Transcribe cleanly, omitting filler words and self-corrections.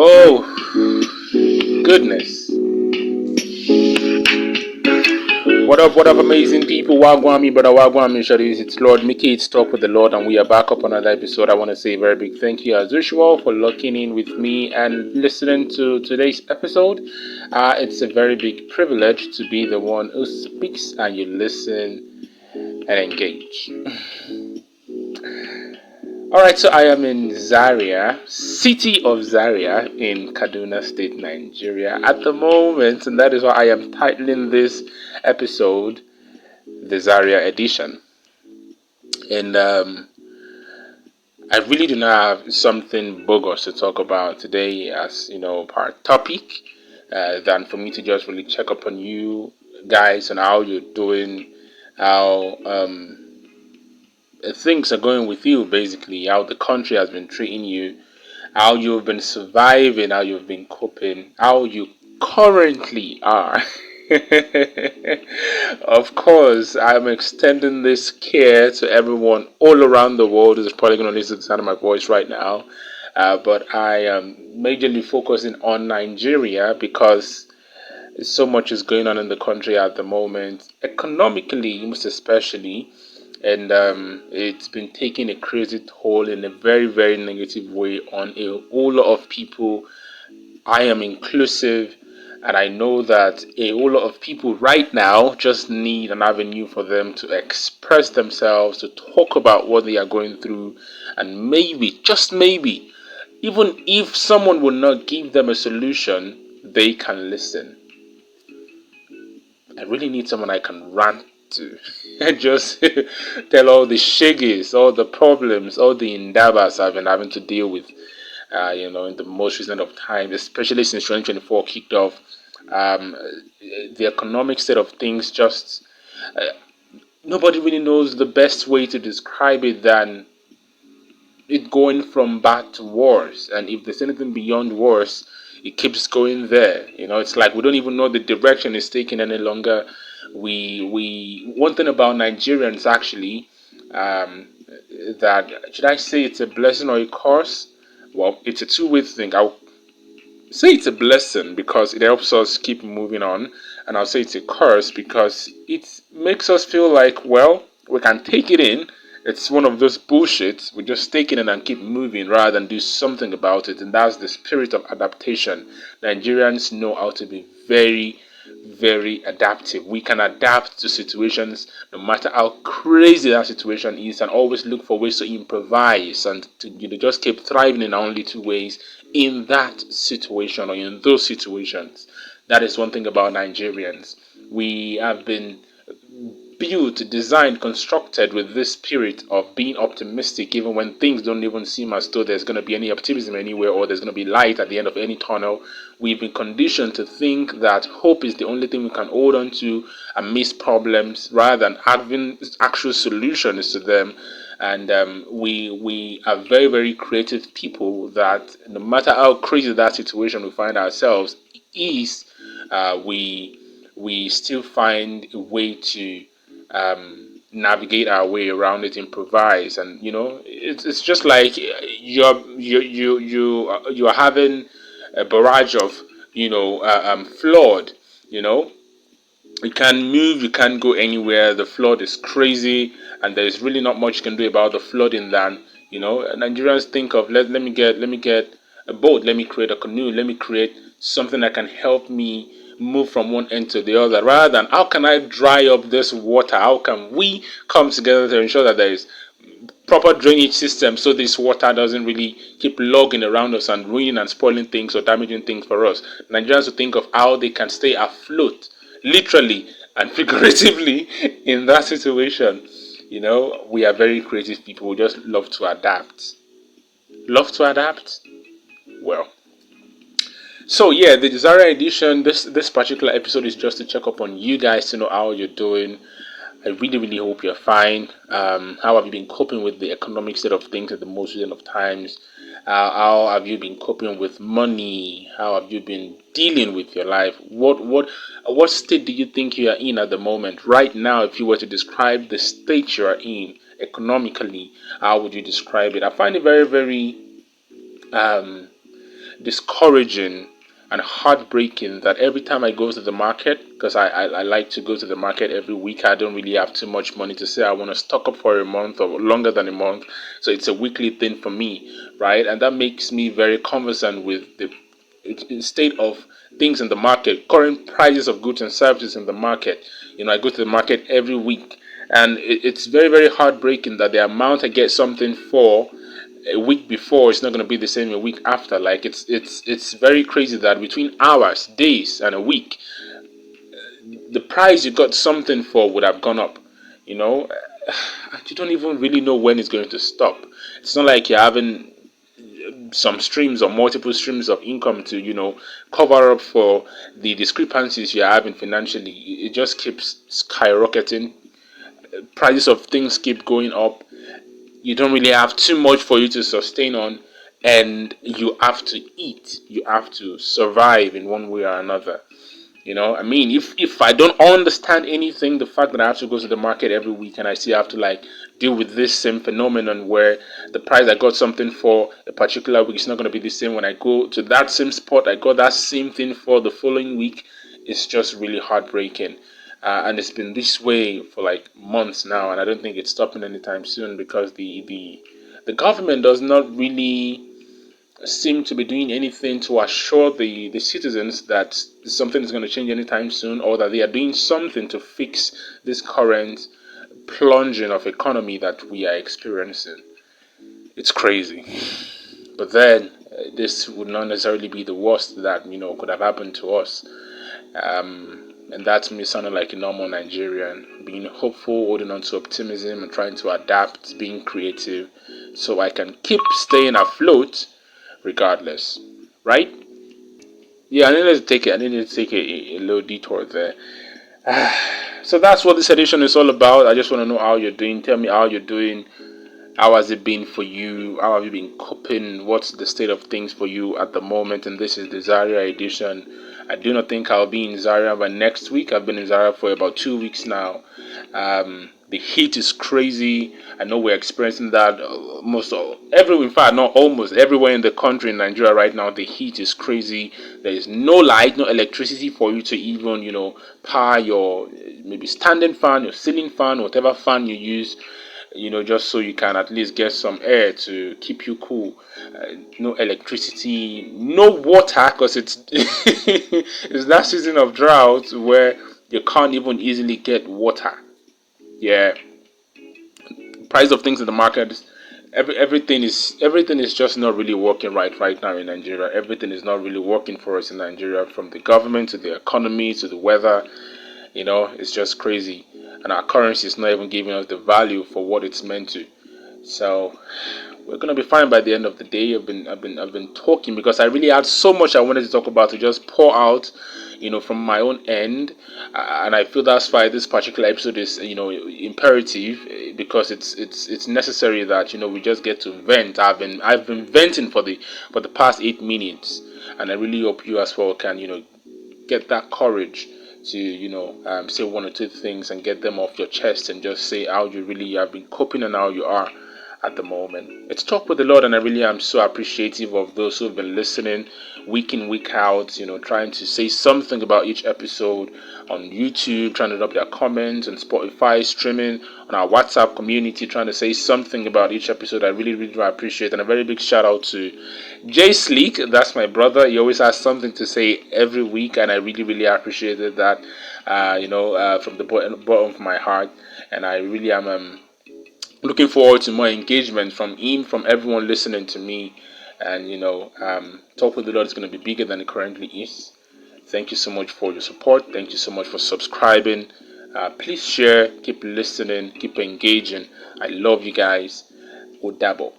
Whoa, goodness. What up, amazing people? Wagwan, me brother Wagwan, me Shadis. It's Lord Mickey. It's Talk with the Lord, and we are back up on another episode. I want to say a very big thank you, as usual, for locking in with me and listening to today's episode. It's a very big privilege to be the one who speaks and you listen and engage. Alright, so I am in Zaria, city of Zaria in Kaduna State, Nigeria at the moment, and that is why I am titling this episode the Zaria edition. And I really do not have something bogus to talk about today as, per topic, than for me to just really check up on you guys and how you're doing, how things are going with you, basically, how the country has been treating you, how you've been surviving, how you've been coping, how you currently are. Of course, I'm extending this care to everyone all around the world who's probably going to listen to the sound of my voice right now. But I am majorly focusing on Nigeria because so much is going on in the country at the moment, economically, most especially. And it's been taking a crazy toll in a very, very negative way on a whole lot of people. I am inclusive, and I know that a whole lot of people right now just need an avenue for them to express themselves, to talk about what they are going through, and maybe, just maybe, even if someone will not give them a solution, they can listen. I really need someone I can rant to and just tell all the shaggies, all the problems, all the indabas I've been having to deal with, in the most recent of times, especially since 2024 kicked off. Um, the economic state of things just, uh, nobody really knows the best way to describe it than it going from bad to worse. And if there's anything beyond worse, it keeps going there. It's like we don't even know the direction it's taking any longer. We one thing about Nigerians actually, um, that should I say it's a blessing or a curse? Well, it's a two-way thing. I'll say it's a blessing because it helps us keep moving on, and I'll say it's a curse because it makes us feel like, well, we can take it in. It's one of those bullshit. We just take it in and keep moving rather than do something about it, and that's the spirit of adaptation. Nigerians know how to be very, very adaptive. We can adapt to situations no matter how crazy that situation is, and always look for ways to improvise and to just keep thriving in only two ways in that situation or in those situations. That is one thing about Nigerians. We have been built, designed, constructed with this spirit of being optimistic, even when things don't even seem as though there's going to be any optimism anywhere or there's going to be light at the end of any tunnel. We've been conditioned to think that hope is the only thing we can hold on to amidst problems rather than having actual solutions to them. And we are very, very creative people that no matter how crazy that situation we find ourselves is, we still find a way to navigate our way around it, improvise, and it's just like you're having a barrage of flood. You can't move, you can't go anywhere. The flood is crazy, and there is really not much you can do about the flooding. Than Nigerians think of let me get a boat, let me create a canoe, let me create something that can help me move from one end to the other, rather than how can I dry up this water? How can we come together to ensure that there is proper drainage system so this water doesn't really keep logging around us and ruining and spoiling things or damaging things for us? Nigerians will think of how they can stay afloat, literally and figuratively, in that situation. We are very creative people. We just love to adapt. Love to adapt? Well. So yeah, the Zaria edition, this particular episode is just to check up on you guys to know how you're doing. I really, really hope you're fine. How have you been coping with the economic state of things at the most recent of times? How have you been coping with money? How have you been dealing with your life? What state do you think you are in at the moment? Right now, if you were to describe the state you are in economically, how would you describe it? I find it very, very discouraging and heartbreaking that every time I go to the market, because I like to go to the market every week, I don't really have too much money to say I want to stock up for a month or longer than a month. So it's a weekly thing for me, right? And that makes me very conversant with the state of things in the market, current prices of goods and services in the market. I go to the market every week, and it's very, very heartbreaking that the amount I get something for a week before it's not going to be the same a week after. Like it's very crazy that between hours, days, and a week, the price you got something for would have gone up. You know, you don't even really know when it's going to stop. It's not like you're having some streams or multiple streams of income to cover up for the discrepancies you're having financially. It just keeps skyrocketing. Prices of things keep going up. You don't really have too much for you to sustain on, and you have to eat. You have to survive in one way or another. I mean, if I don't understand anything, the fact that I have to go to the market every week and I still have to like deal with this same phenomenon where the price I got something for a particular week is not going to be the same when I go to that same spot I got that same thing for the following week, it's just really heartbreaking. And it's been this way for like months now, and I don't think it's stopping anytime soon because the government does not really seem to be doing anything to assure the citizens that something is going to change anytime soon, or that they are doing something to fix this current plunging of economy that we are experiencing. It's crazy. But then, this would not necessarily be the worst that could have happened to us. And that's me sounding like a normal Nigerian, being hopeful, holding on to optimism, and trying to adapt, being creative, so I can keep staying afloat regardless, right? Yeah, I needed to take a little detour there. So that's what this edition is all about. I just want to know how you're doing. Tell me how you're doing. How has it been for you? How have you been coping? What's the state of things for you at the moment? And this is the Zaria edition. I do not think I'll be in Zaria by next week. I've been in Zaria for about 2 weeks now. The heat is crazy. I know we're experiencing that in fact, not almost everywhere in the country in Nigeria right now. The heat is crazy. There is no light, no electricity for you to even, power your maybe standing fan, your ceiling fan, whatever fan you use, just so you can at least get some air to keep you cool. No electricity, no water, because it's it's that season of drought where you can't even easily get water. Yeah, price of things in the market, everything is just not really working right now in Nigeria. Everything is not really working for us in Nigeria, from the government to the economy to the weather. It's just crazy, and our currency is not even giving us the value for what it's meant to. So we're gonna be fine by the end of the day. I've been talking because I really had so much I wanted to talk about, to just pour out, from my own end. And I feel that's why this particular episode is, imperative, because it's necessary that we just get to vent. I've been venting for the past 8 minutes, and I really hope you as well can get that courage to say one or two things and get them off your chest, and just say how you really have been coping and how you are at the moment. It's Talk with the Lord, and I really am so appreciative of those who've been listening week in, week out, trying to say something about each episode on YouTube, trying to drop their comments, on Spotify, streaming, on our WhatsApp community, trying to say something about each episode. I really, really do appreciate. And a very big shout out to Jay Sleek. That's my brother. He always has something to say every week, and I really, really appreciated that, from the bottom of my heart. And I really am looking forward to more engagement from him, from everyone listening to me. And Talk with the Lord is going to be bigger than it currently is. Thank you so much for your support. Thank you so much for subscribing. Please share, keep listening, keep engaging. I love you guys. Odabo.